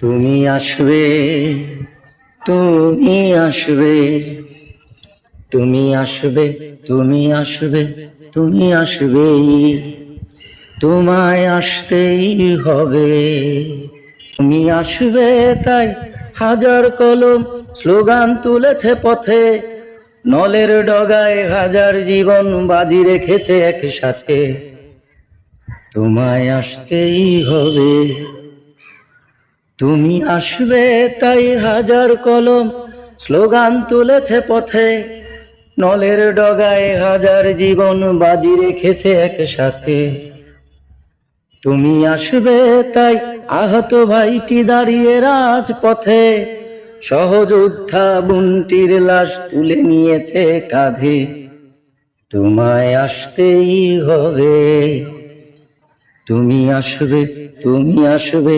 তুমি আসবে, তুমি আসবে, তুমি আসবে, তুমি আসবে, তুমি আসবেই, তোমায় আসতেই হবে। তুমি আসবে তাই হাজার কলম স্লোগান তুলেছে পথে, নলের ডগায় হাজার জীবন বাজি রেখেছে একসাথে। তোমায় আসতেই হবে। তুমি আসবে তাই হাজার কলম স্লোগান তুলেছে পথে, নলের ডগায় হাজার জীবন বাজি রেখেছে একসাথে। তুমি আসবে তাই আহত ভাইটি দাঁড়িয়ে রাজপথে, সহযোদ্ধা বোনটির লাশ তুলে নিয়েছে কাঁধে। তোমায় আসতেই হবে। তুমি আসবে, তুমি আসবে,